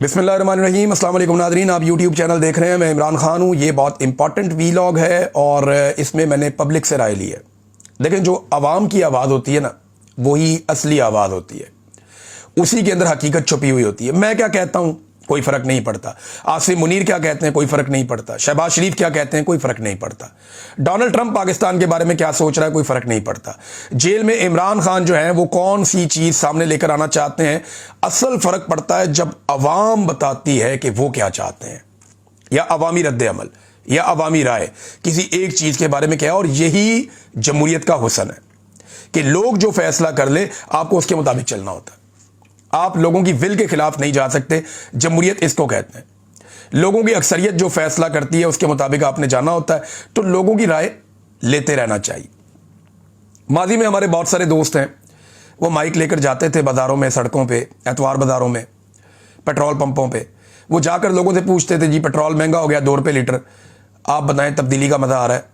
बिस्मिल्लाहिर्रहमानिर्रहीम, अस्सलाम वालेकुम नाज़रीन। आप यूट्यूब चैनल देख रहे हैं। मैं इमरान खान हूँ। ये बहुत इंपॉर्टेंट वीलॉग है और इसमें मैंने पब्लिक से राय ली है। लेकिन जो आवाम की आवाज़ होती है ना, वही असली आवाज़ होती है, उसी के अंदर हकीकत छुपी हुई होती है। मैं क्या कहता हूँ कोई फ़र्क नहीं पड़ता, आसिम मुनीर क्या कहते हैं कोई फ़र्क नहीं पड़ता, शहबाज शरीफ क्या कहते हैं कोई फ़र्क नहीं पड़ता, डोनाल्ड ट्रंप पाकिस्तान के बारे में क्या सोच रहा है कोई फ़र्क नहीं पड़ता, जेल में इमरान खान जो है वो कौन सी चीज़ सामने लेकर आना चाहते हैं। असल फ़र्क पड़ता है जब अवाम बताती है कि वो क्या चाहते हैं, या अवामी रद्द-ए-अमल या अवामी राय किसी एक चीज़ के बारे में क्या है। और यही जमहूरियत का हुस्न है कि लोग जो फैसला कर ले आपको उसके मुताबिक चलना होता है। आप लोगों की विल के खिलाफ नहीं जा सकते। जमहूरियत इसको कहते हैं। लोगों की अक्सरियत जो फैसला करती है उसके मुताबिक आपने जाना होता है, तो लोगों की राय लेते रहना चाहिए। माजी में हमारे बहुत सारे दोस्त हैं, वो माइक लेकर जाते थे बाज़ारों में, सड़कों पे, एतवार बाज़ारों में, पेट्रोल पंपों पे। वो जाकर लोगों से पूछते थे, जी पेट्रोल महंगा हो गया 2 रुपये लीटर, आप बताएं तब्दीली का मज़ा आ रहा है।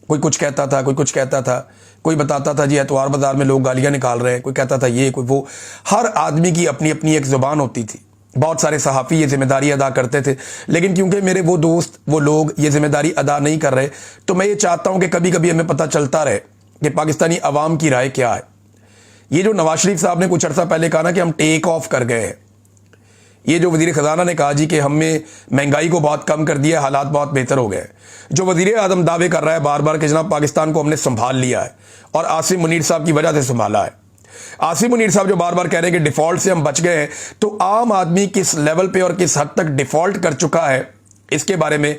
कोई कुछ कहता था, कोई कुछ कहता था, कोई बताता था जी एतवार बाज़ार में लोग गालियाँ निकाल रहे हैं, कोई कहता था ये, कोई वो। हर आदमी की अपनी अपनी एक ज़ुबान होती थी। बहुत सारे सहाफ़ी ये ज़िम्मेदारी अदा करते थे, लेकिन क्योंकि मेरे वो दोस्त, वो लोग ये ज़िम्मेदारी अदा नहीं कर रहे, तो मैं ये चाहता हूँ कि कभी कभी हमें पता चलता रहे कि पाकिस्तानी अवाम की राय क्या है। ये जो नवाज शरीफ साहब ने कुछ अर्सा पहले कहा ना कि हम टेक ऑफ कर गए हैं, ये जो वज़ीर ख़जाना ने कहा जी कि हमने महंगाई को बहुत कम कर दिया, हालात बहुत बेहतर हो गए, जो वज़ीर आज़म दावे कर रहा है बार बार कि जनाब पाकिस्तान को हमने संभाल लिया है और आसिम मुनीर साहब की वजह से संभाला है। आसिम मुनीर साहब जो बार बार कह रहे हैं कि डिफ़ॉल्ट से हम बच गए हैं, तो आम आदमी किस लेवल पे और किस हद तक डिफ़ॉल्ट कर चुका है, इसके बारे में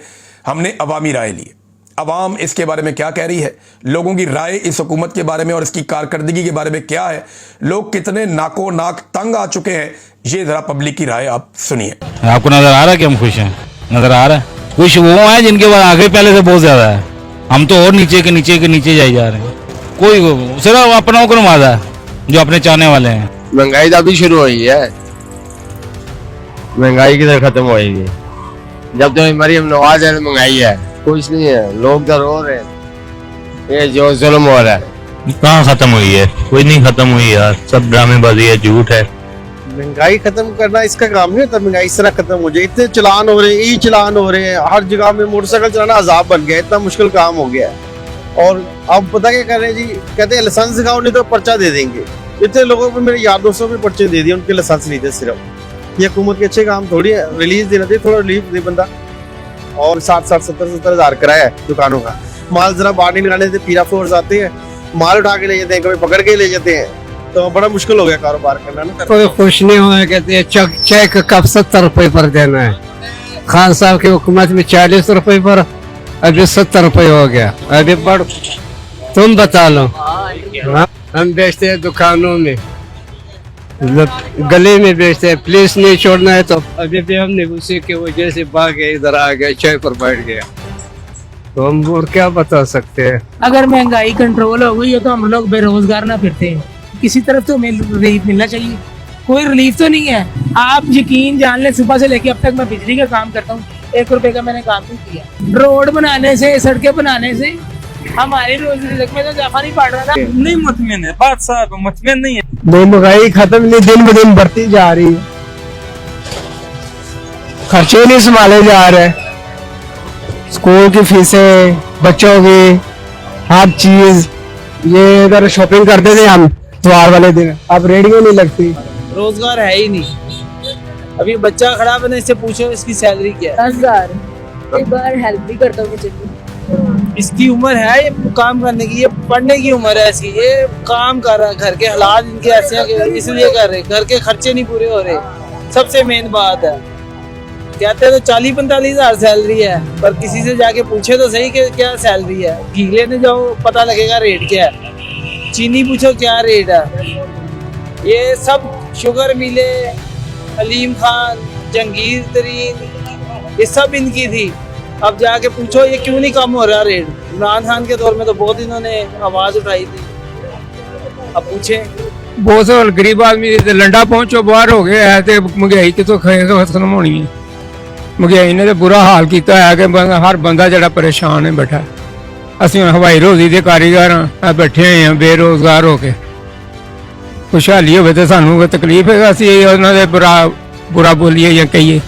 हमने अवामी राय ली। अवाम इसके बारे में क्या कह रही है, लोगों की राय इस हुकूमत के बारे में और इसकी कारकर्दगी के बारे में क्या है, लोग कितने नाको नाक तंग आ चुके हैं, ये जरा पब्लिक की राय आप सुनिए। आपको नजर आ रहा है कि हम खुश हैं? नजर आ रहा है? खुश वो हैं जिनके पास आगे पहले से बहुत ज्यादा है। हम तो और नीचे के नीचे के नीचे जाए जा रहे हैं। कोई सिर्फ अपनों को नवाजा है जो अपने चाहने वाले हैं। महंगाई तो अभी शुरू हुई है, महंगाई किधर खत्म होएगी? जब तो मरियम नवाज है महंगाई है, कुछ नहीं है, लोग तो रो रहे हैं। ये जो जुल्म हो रहा है कहाँ खत्म हुई है? कोई नहीं खत्म हुई यार, सब ड्रामेबाजी है, झूठ है। महंगाई खत्म करना इसका काम नहीं होता। महंगाई इस तरह खत्म हो जाए, इतने चलान हो रहे हैं, ई चलान हो रहे हैं, हर जगह में मोटरसाइकिल चलाना अजाब बन गया, इतना मुश्किल काम हो गया है। और अब पता क्या कर रहे हैं जी, कहते हैं लाइसेंस दिखाओ नहीं तो पर्चा दे देंगे। इतने लोगों को, मेरे यार दोस्तों को पर्चे दे दिए, उनके लाइसेंस नहीं थे सिर्फ। ये हुकूमत के अच्छे काम थोड़ी है, रिलीज देना चाहिए, थोड़ा रिलीफ दे बंदा। और 60-60, 70-70 हज़ार किराया है दुकानों का। माल जरा बाहर नहीं निकालने से पीरा फ्लोर्स आते हैं, माल उठा के ले जाते हैं, कभी पकड़ के ले जाते हैं, तो बड़ा मुश्किल हो गया कारोबार करना ना। कोई खुश नहीं हुआ, कहते हैं चेक कब 70 रुपए पर देना है। खान साहब की हुकूमत में 40 रुपए पर, अभी 70 रुपए हो गया। अभी बढ़, तुम बता लो। हाँ? हम बेचते हैं दुकानों में, गले में बेचते हैं, पुलिस नहीं छोड़ना है तो अभी भी हमने उसी की वजह से भागे, इधर आ गए, चाय पर बैठ गया। तो हम और क्या बता सकते हैं? अगर महंगाई कंट्रोल हो गई है तो हम लोग बेरोजगार ना फिरते हैं। किसी तरफ तो रिलीफ मिलना चाहिए, कोई रिलीफ तो नहीं है। आप यकीन जान लें, सुबह से लेके अब तक मैं बिजली का काम करता हूँ, 1 रुपए का मैंने काम नहीं किया। रोड बनाने से, सड़कें बनाने से हमारी रोजी में तो इजाफा नहीं पड़ रहा था। नहीं मुतमिन है बात साहब, मुतमिन नहीं है। महंगाई खत्म नहीं, दिन ब दिन बढ़ती जा रही है, खर्चे नहीं संभाले जा रहे। स्कूल की फीसें, बच्चों की हर चीज, ये अगर शॉपिंग करते थे हम त्योहार वाले दिन, अब रेडियो नहीं लगती। रोजगार है ही नहीं। अभी बच्चा खड़ा बने, इससे पूछो इसकी सैलरी क्या है। 10,000। एक बार हेल्प भी करता हूँ मुझे। इसकी उम्र है ये काम करने की, ये पढ़ने की उम्र है इसकी, ये काम कर रहा है। घर के हालात इनके ऐसे हैं कि इसलिए कर रहे, घर के खर्चे नहीं पूरे हो रहे। सबसे मेन बात है, कहते हैं तो 40-45 हज़ार सैलरी है, पर किसी से जाके पूछे तो सही कि क्या सैलरी है। घी लेने जाओ पता लगेगा रेट क्या है, चीनी पूछो क्या रेट है। ये सब शुगर मिले, अलीम खान, जंगीर तरीन, ये सब इनकी थी। अब जाके पूछो ये क्यों नहीं कम हो रहा रेट। इमरान खान के दौर में तो बहुत इन्होंने आवाज उठाई थी, अब पूछे। बहुत से गरीब आदमी लंडा पहुंचो बाहर हो गया है, तो महंगाई कितों खत्म होनी है। महंगाई ने तो बुरा हाल किया है कि हर बंदा जरा परेशान है बैठा। असं हवाई रोजी के कारीगर हाँ, बैठे हुए हैं बेरोजगार होके। खुशहाली हो तो सानू तकलीफ है, असं बुरा बोलिए या कहिए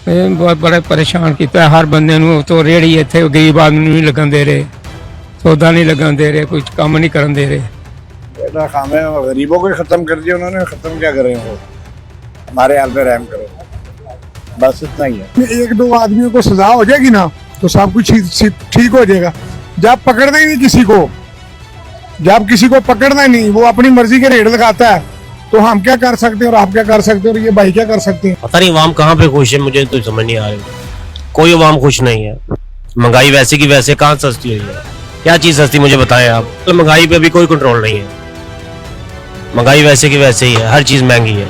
बहुत बड़ा परेशान किया हर बंदे नूं। तो रेहड़ी इत्थे गरीब आदमी नूं नहीं लगन दे रहे, सौदा नहीं लगन दे रहे, कुछ काम नहीं करन दे रहे। बेटा काम है, गरीबों को ही खत्म कर दिया उन्होंने, खत्म क्या करें वो, हमारे हाल पे रहम करो, बस इतना ही है। एक दो आदमियों को सजा हो जाएगी ना तो सब कुछ ठीक हो जाएगा। जब पकड़ना ही नहीं किसी को, जब किसी को पकड़ना ही नहीं, वो अपनी मर्जी के रेट लगाता है, तो हम क्या कर सकते हैं और आप क्या कर सकते हैं और ये भाई क्या कर सकते हैं। पता नहीं अवाम कहाँ पे खुश है, मुझे तो समझ नहीं आ रही। कोई अवाम खुश नहीं है। महंगाई वैसे की वैसे कहाँ सस्ती हुई है, क्या चीज सस्ती मुझे बताएं आप। महंगाई पे भी कोई कंट्रोल नहीं है, महंगाई वैसे की वैसे ही है, हर चीज महंगी है,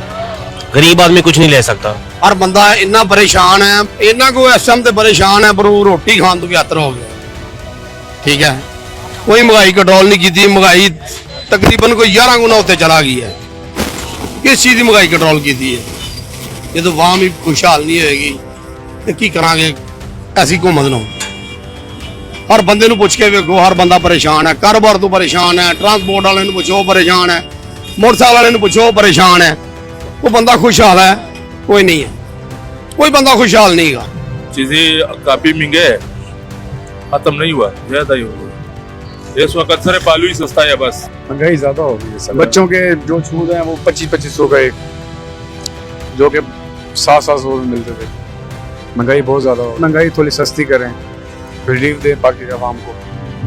गरीब आदमी कुछ नहीं ले सकता। हर बंदा इन्ना परेशान है, इन्ना को इस टाइम ते परेशान है पर वो रोटी खान तो बेहतर हो गया। ठीक है, कोई महंगाई कंट्रोल नहीं की, महंगाई तकरीबन कोई 11 गुना उत्ते चला गई है। किस चीज की महंगाई कंट्रोल की है, ये तो वाम ही खुशहाल नहीं होगी तो की करांगे ऐसी हुकूमत नूं। हर बंदे नूं पुछ के वेखो, हर बंदा परेशान है, कारोबार तो परेशान है, ट्रांसपोर्ट वाले नूं पुछो परेशान है, मोटरसाइकिल वाले नूं पुछो परेशान है। वो बंदा खुशहाल है कोई नहीं है, कोई बंदा खुशहाल नहीं है। चीजें काफी महंगे है, खत्म नहीं हुआ, ज्यादा ही हुआ। इस वक्त सर बालू ही सस्ता है, बस महंगाई ज्यादा हो गई है। बच्चों के जो छूट हैं वो 2500 का एक, जो कि 700 में मिलते थे। महंगाई बहुत ज्यादा हो, महंगाई थोड़ी सस्ती करें, रिलीफ दें बाकी आवाम को।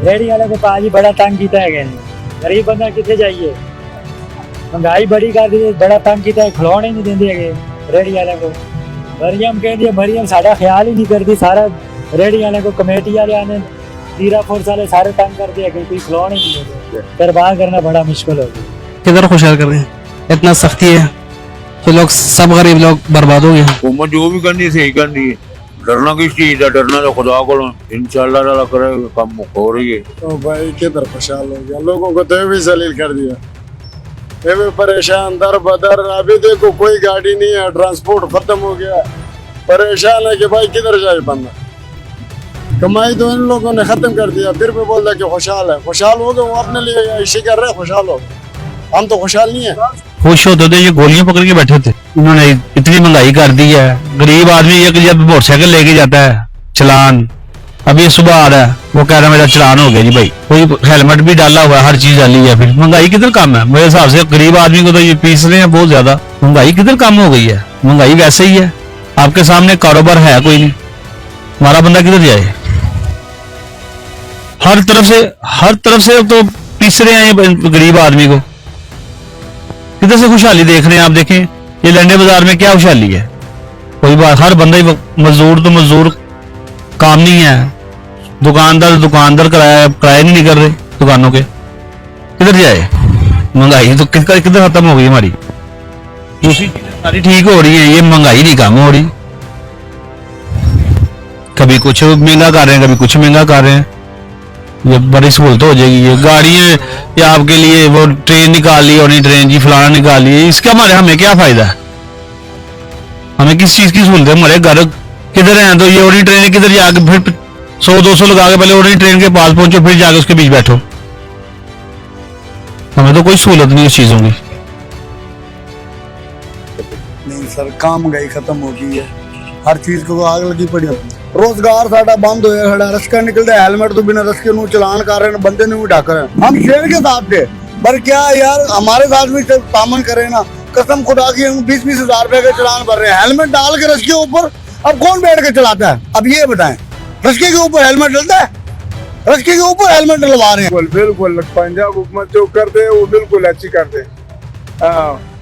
रेहड़ी वाले को पाजी बड़ा तंग किया है, गरीब बंदा कितने जाइए, महंगाई बड़ी कर दी, बड़ा तंग किया है, खिलौने नहीं देंगे है रेहड़ी वाले को। मरियम कह दिया, मरियम साड़ा ख्याल ही नहीं करती, सारा रेहड़ी वाले को कमेटी वाले आने तीरा फोर्स वाले सारे तंग कर दिया, कोई खिलौने नहीं देते, कारोबार करना बड़ा मुश्किल हो गया। किधर खुशहाल कर रहे हैं, इतना सख्ती है कि लोग सब गरीब लोग बर्बाद हो गए। हुकूमत जो भी करनी सही करनी है, डरना किस चीज है, डरना तो खुदा को इंशाल्लाह ताला करेगा, काम हो रही है। तो भाई किधर खुशहाल हो गया, लोगों को तो भी जलील कर दिया, ये भी परेशान दर बदर। अभी देखो कोई गाड़ी नहीं है, ट्रांसपोर्ट खत्म हो गया, परेशान है कि भाई किधर जाए बंदा। कमाई तो इन लोगों ने खत्म कर दिया, फिर भी बोल रहा कि खुशहाल है। खुशहाल हो गए वो अपने लिए इसी कर रहे हैं, खुशहाल हो, हम तो खुशहाल नहीं है। खुश होते थे, ये गोलियां पकड़ के बैठे थे। इन्होंने इतनी महंगाई कर दी है, गरीब आदमी ये जब मोटरसाइकिल लेके जाता है चलान, अभी सुबह आ रहा है वो कह रहा है मेरा चलान हो गया जी भाई, कोई हेलमेट भी डाला हुआ है, हर चीज डाली है, फिर महंगाई किधर कम है। मेरे हिसाब से गरीब आदमी को तो ये पीस रहे हैं बहुत ज्यादा, महंगाई किधर कम हो गई है, महंगाई वैसे ही है। आपके सामने कारोबार है कोई नहीं, हमारा बंदा किधर जाए। हर तरफ से तो पीस रहे हैं ये गरीब आदमी को, किधर से खुशहाली देख रहे हैं आप। देखें ये लंडे बाजार में क्या खुशहाली है, कोई बात, हर बंदा ही मजदूर तो मजदूर, काम नहीं है, दुकानदार किराया नहीं कर रहे दुकानों के, किधर जाए। महंगाई तो किधर खत्म हो गई हमारी, दूसरी चीजें सारी ठीक हो रही है, ये महंगाई नहीं कम हो रही। कभी कुछ महंगा कर रहे हैं, कभी कुछ महंगा कर रहे हैं, ये बड़ी सहूलत हो जाएगी। ये गाड़ियां या आपके लिए वो ट्रेन निकाल ली, और नहीं ट्रेन जी फलाना निकाल ली, इसका हमें क्या फायदा है, हमें किस चीज की सहूलत है। हमारे घर किधर है तो ये ओरी ट्रेन किधर जाके फिर 100-200 लगा के पहले ओरी ट्रेन के पास पहुंचो, फिर जाके उसके बीच बैठो, हमें तो कोई सहूलत नहीं इस चीजों की। नहीं सर, काम महंगाई खत्म हो गई है, हर चीज को आग लगी पड़ी है। रोजगार साडा बंद होया खड़ा, रस्का निकलता है, हेलमेट तो बिना रस्के नू चलान कर रहे हैं, बंदे नू भी ढक रहे हैं। हम शेर के साथ थे, पर क्या यार हमारे साथ भी तामन करे ना, कसम खुदा की हम 20-20 हजार रुपए के चलान भर रहे हैं, हेलमेट डाल के रस्के ऊपर। अब कौन बैठ के चलाता है, अब ये बताएं, रस्के के ऊपर हेलमेट डलता है, रस्के के ऊपर हेलमेट डलवा रहे हैं। बिल्कुल पंजाब हुकूमत जो करते वो बिल्कुल अच्छी करते।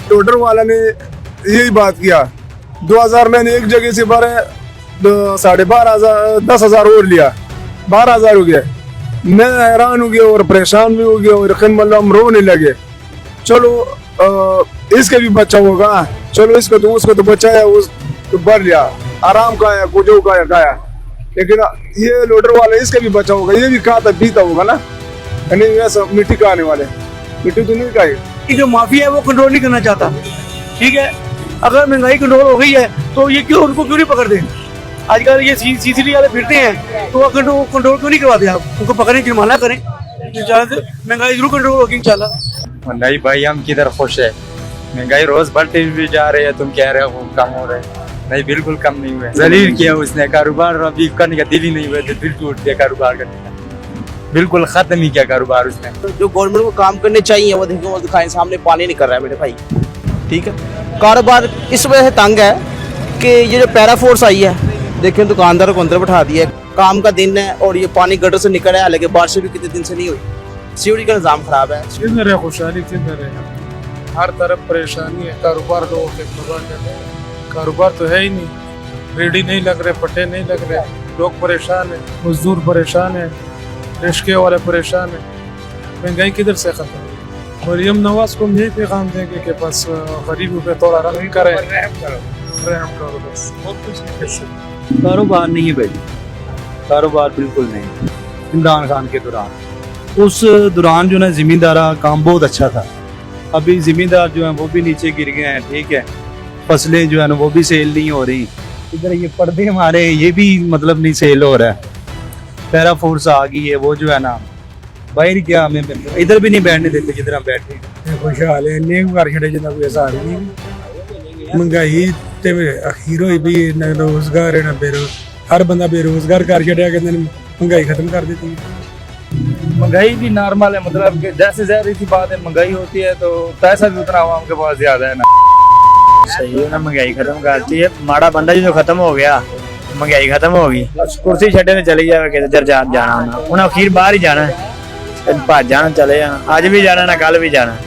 टोडर वाला ने यही बात किया, 2000 मैंने एक जगह से भरे 12,500 10,000 और लिया, 12,000 हो गया। मैं हैरान हो गया और परेशान भी हो गया, और हम रोने लगे। चलो इसके भी बच्चा होगा, चलो इसको तो उसको तो बच्चा है, उस तो भर लिया, आराम का है, कुछ का, लेकिन ये लोडर वाले इसके भी बच्चा होगा, ये भी कहा था पीता होगा ना, नहीं वैसा मिट्टी का आने वाले, मिट्टी तो नहीं खाई। जो माफिया है वो कंट्रोल नहीं करना चाहता, ठीक है। अगर महंगाई कंट्रोल हो गई है तो ये क्यों उनको क्यों नहीं पकड़ते। आजकल ये CCTV वाले फिरते हैं, तो कंट्रोल क्यों नहीं करवाते आप, उनको पकड़ें, जुर्माना करें, महंगाई जरूर कंट्रोल होगी इंशाल्लाह। नहीं भाई हम किधर खुश है, महंगाई रोज बढ़ती भी जा रही है, तुम कह रहे हो कम हो रहे हैं, नहीं बिल्कुल कम नहीं हुए। जलील किया उसने कारोबार, अभी करने का दिल ही नहीं हुआ, दिल टूट गया कारोबार करने का, बिल्कुल खत्म ही किया कारोबार उसने। जो गवर्नमेंट को काम करने चाहिए वो देखो, वो दिखाएं, सामने पानी नहीं कर रहा है मेरे भाई। ठीक है, कारोबार इस वजह से तंग है कि ये जो पैरा फोर्स आई है, देखें दुकानदारों को अंदर बैठा दिया है, काम का दिन है और ये पानी गटर से निकल रहा है, लेकिन बारिश भी कितने दिन से नहीं हुई, सीवरेज का निज़ाम खराब है। किधर है खुशहाली, किधर है? हर तरफ परेशानी है, कारोबार लोगों के कारोबार तो है ही नहीं, रेडी नहीं लग रहे, पट्टे नहीं लग रहे, लोग परेशान है, मजदूर परेशान है, रिश्के वाले परेशान है, महंगाई किधर से खत्म? मरियम नवाज को यही पैगाम देंगे कि बस गरीबों पे थोड़ा रहम करें, रहम करो बस, और कुछ नहीं कर सकते। कारोबार नहीं है भाई, कारोबार बिल्कुल नहीं। इमरान खान के दौरान, उस दौरान जो है जिम्मेदारा काम बहुत अच्छा था, अभी जिम्मेदार जो है वो भी नीचे गिर गए हैं। ठीक है, फसलें जो है ना वो भी सेल नहीं हो रही, इधर ये पर्दे हमारे ये भी मतलब नहीं सेल हो रहा है, पैरा फोर्स आ गई है, वो जो है ना बाहर क्या हमें इधर भी नहीं बैठने देते जिधर हम बैठे। खुशहाल है, नेक कर छड़े जिन्ना कोई असर नहीं, महंगाई ते अखीर होई भी, न रोजगार है न बेरोजगार, हर बंदा बेरोजगार कर छड़िया, कहते महंगाई खत्म कर देती है। महंगाई भी नॉर्मल है, मतलब कि जैसे ज़ाहिर सी बात है, महंगाई होती है तो पैसा भी उतना आवाम के पास ज्यादा है ना। सही है ना, महंगाई खत्म करती है, माड़ा बंदा जो खत्म हो गया, महंगाई खत्म होगी, कुर्सी छड़े ने चली जाए, जर जाना उन्हें अखीर बाहर ही जाना है, भज जाना, चले जाना, अज भी जाना ना कल भी जाना,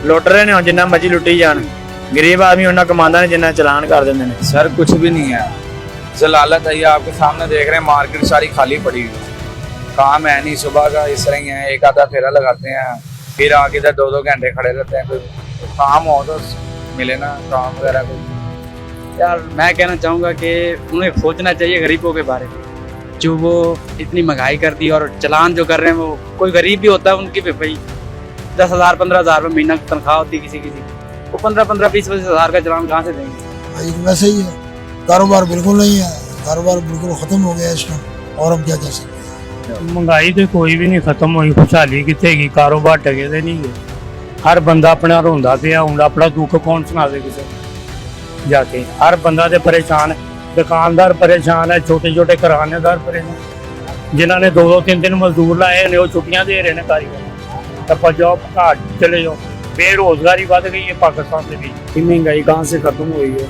लुट रहे ने जिन्ना मर्जी लुटी जान, गरीब आदमी उन्ना कमांदा नहीं जिन्ना चलान कर देंगे ने। सर कुछ भी नहीं है, जलालत है, ये आपके सामने देख रहे हैं, मार्केट सारी खाली पड़ी हुई, काम है नहीं, सुबह का इस तरह ही है, एक आधा फेरा लगाते हैं, फिर आके इधर 2-2 घंटे खड़े रहते हैं, कोई काम हो तो मिले ना काम वगैरह कोई। यार मैं कहना चाहूँगा कि उन्हें सोचना चाहिए गरीबों के बारे में, जो वो इतनी महंगाई कर दी और चलान जो कर रहे हैं, वो कोई गरीब भी होता है उनकी भी भाई 10,000 15,000 रुपये महीना की तनख्वाह होती है किसी किसी, वो 15-15 20-20 हज़ार का चलान कहाँ से देंगे? वैसे ही है, कारोबार बिल्कुल नहीं है, कारोबार बिल्कुल खत्म हो गया इस टाइम, और हम क्या कर सकते हैं? महंगाई तो कोई भी नहीं खत्म हुई, खुशहाली कितने की, कारोबार टके दे नहीं है, हर बंदा अपना रोंदा पिया, हुण अपना दुख कौन सुना दे किसी जाके, हर बंदा ते परेशान है, दुकानदार परेशान है, छोटे छोटे करानेदार परेशान, जिन्होंने 2-3 मजदूर लाए ने वो छुट्टियां दे रहे हैं कारीगर, तब जॉब घाट चले जाओ, बेरोजगारी बढ़ गई है पाकिस्तान में भी। महंगाई कहाँ से खत्म हुई है?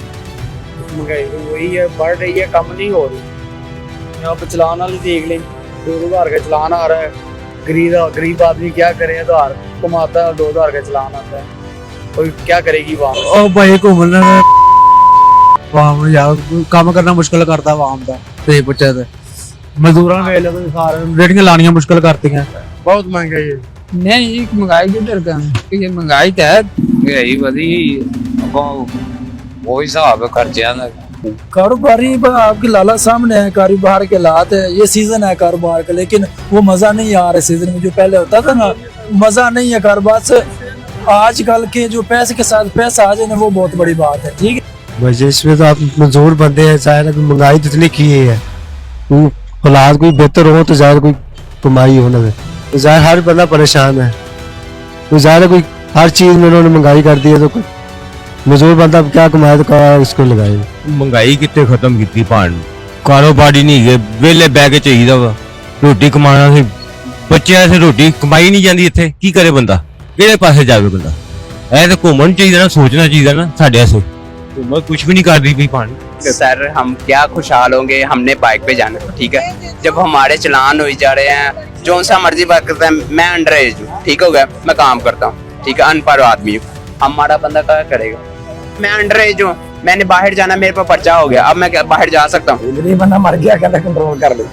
महंगाई तो वही है, बढ़ रही है, कम नहीं हो रही। यहाँ पे चलान वाले देख लें, 2,000 का चलान आ रहा है, गरीब आदमी क्या करे, 1000 कमाता है, 2,000 का चलान आता है, कोई क्या करेगी वहाँ? ओ भाई घूमने वहाँ यार काम करना मुश्किल करता वहाँ का, सही पूछे थे मजदूरों के लिए सारे रेटिंग लानियां मुश्किल करती हैं, बहुत महंगाई है। नहीं महंगाई किधर का, ये महंगाई तो है, यही वही वो हिसाब है खर्चे का। कारोबारी आपके लाला सामने है, कारोबार के हालात है, ये सीजन है कारोबार का, लेकिन वो मजा नहीं आ रहा सीजन में जो पहले होता था ना, मजा नहीं है कारोबार से। आजकल के जो पैसे के साथ पैसा आ जाए वो बहुत बड़ी बात है। ठीक है, वैसे इसमें तो आप मजदूर बंदे हैं, शायद महंगाई तो इतनी की है, हालात कोई बेहतर हो तो शायद कोई कमाई होने में, तो जाहिर हर बंदा परेशान है, तो जाहिर कोई हर चीज में उन्होंने महंगाई कर दी है, तो कोई मजदूर बंदा क्या कमाए तो क्या इसको लगाए। महंगाई कितने खत्म की भाण, कारोबार ही नहीं है, वेले बह के चाहिए वा, रोटी कमाना से बच्चों से रोटी कमाई नहीं जाती, इतने की करे बंदा, किहड़े पासे जावे बंदा, ऐ तो घूमन चाहिए ना, सोचना चाहिए ना, साढ़े से घूमन कुछ भी नहीं कर रही भाण। सर हम क्या खुशहाल होंगे, हमने बाइक पे जाना, ठीक है, जब हमारे चलान हो जा रहे हैं, जो सा मर्जी बात करता है, मैं अंडर एज हूँ, ठीक हो गया, मैं काम करता हूँ, ठीक है, अनपढ़ आदमी हूँ, हमारा बंदा क्या करेगा, मैं अंडर एज हूँ, मैंने बाहर जाना, मेरे पर पर्चा हो गया, अब मैं बाहर जा सकता हूँ? गरीब बंदा मर गया, कहता कंट्रोल कर ले।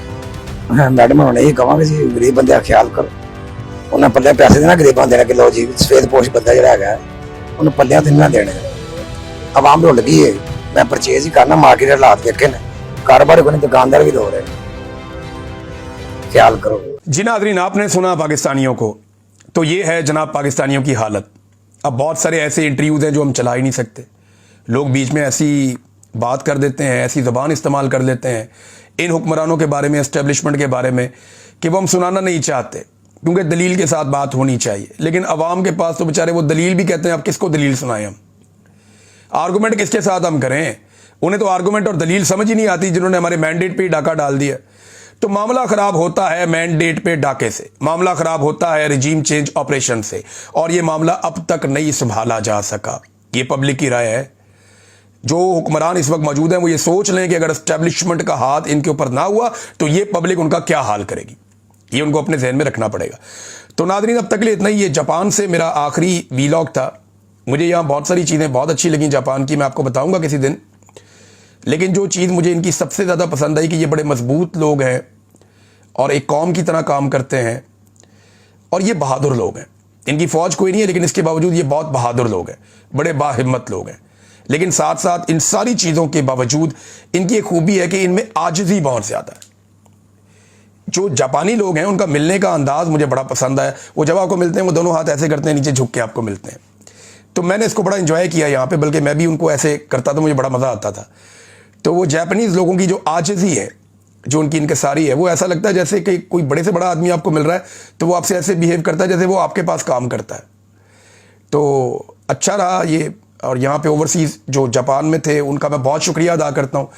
मैडम उन्हें यही कहांगे जी, गरीब बंदे का ख्याल करो, उन्हें पल्ले पैसे देना, गरीबां देना कि लो जी सफेद पोश बंदा जो है उन्हें पल्लियां तो नहीं देने, आवाम रुल गई है, मैं परचेज ही करना, मार्केट हालात देखे ना, कारोबार को नहीं, दुकानदार भी दो रहे, ख्याल करो। जी नाज़रीन, आपने सुना पाकिस्तानियों को, तो ये है जनाब पाकिस्तानियों की हालत। अब बहुत सारे ऐसे इंटरव्यूज़ हैं जो हम चला ही नहीं सकते, लोग बीच में ऐसी बात कर देते हैं, ऐसी ज़बान इस्तेमाल कर लेते हैं इन हुक्मरानों के बारे में, एस्टेब्लिशमेंट के बारे में, कि वो हम सुनाना नहीं चाहते। क्योंकि दलील के साथ बात होनी चाहिए। लेकिन अवाम के पास तो बेचारे वो दलील भी कहते हैं, अब किसको दलील सुनाएं हम, आर्गूमेंट किसके साथ हम करें? उन्हें तो आर्गूमेंट और दलील समझ ही नहीं आती, जिन्होंने हमारे मैंडेट पे ही डाका डाल दिया। तो मामला खराब होता है मैंडेट पे डाके से, मामला खराब होता है रिजीम चेंज ऑपरेशन से, और ये मामला अब तक नहीं संभाला जा सका। ये पब्लिक की राय है। जो हुक्मरान इस वक्त मौजूद हैं वो ये सोच लें कि अगर एस्टेब्लिशमेंट का हाथ इनके ऊपर ना हुआ तो ये पब्लिक उनका क्या हाल करेगी, ये उनको अपने जहन में रखना पड़ेगा। तो नाज़रीन, अब तक लिए इतना ही। ये जापान से मेरा आखिरी वीलॉग था। मुझे यहाँ बहुत सारी चीज़ें बहुत अच्छी लगी जापान की, मैं आपको बताऊंगा किसी दिन। लेकिन जो चीज़ मुझे इनकी सबसे ज़्यादा पसंद आई कि ये बड़े मजबूत लोग हैं और एक कौम की तरह काम करते हैं, और ये बहादुर लोग हैं। इनकी फ़ौज कोई नहीं है, लेकिन इसके बावजूद ये बहुत बहादुर लोग हैं, बड़े बाहिम्मत लोग हैं। लेकिन साथ साथ इन सारी चीज़ों के बावजूद इनकी एक खूबी है कि इनमें आजिज़ी बहुत ज़्यादा है। जो जापानी लोग हैं उनका मिलने का अंदाज़ मुझे बड़ा पसंद आया। वो जब आपको मिलते हैं वो दोनों हाथ ऐसे करते हैं, नीचे झुक के आपको मिलते हैं। तो मैंने इसको बड़ा एंजॉय किया यहाँ पे, बल्कि मैं भी उनको ऐसे करता तो मुझे बड़ा मज़ा आता था। तो वो जापानीज़ लोगों की जो आजिज़ी है, जो उनकी इनकिसारी है, वो ऐसा लगता है जैसे कि कोई बड़े से बड़ा आदमी आपको मिल रहा है तो वो आपसे ऐसे बिहेव करता है जैसे वो आपके पास काम करता है। तो अच्छा रहा ये। और यहाँ पे ओवरसीज़ जो जापान में थे उनका मैं बहुत शुक्रिया अदा करता हूँ।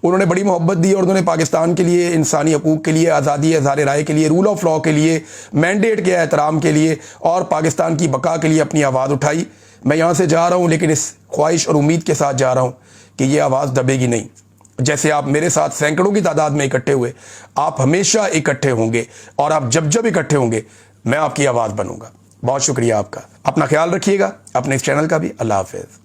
उन्होंने बड़ी मोहब्बत दी और उन्होंने पाकिस्तान के लिए, इंसानी हकूक़ के लिए, आज़ादी इज़हार राय के लिए, रूल ऑफ लॉ के लिए, मैंडेट के एहतराम के लिए और पाकिस्तान की बका के लिए अपनी आवाज़ उठाई। मैं यहाँ से जा रहा हूँ लेकिन इस ख्वाहिश और उम्मीद के साथ जा रहा हूँ कि ये आवाज़ दबेगी नहीं। जैसे आप मेरे साथ सैकड़ों की तादाद में इकट्ठे हुए, आप हमेशा इकट्ठे होंगे, और आप जब जब इकट्ठे होंगे मैं आपकी आवाज़ बनूंगा। बहुत शुक्रिया आपका। अपना ख्याल रखिएगा, अपने इस चैनल का भी। अल्लाह हाफ़िज़।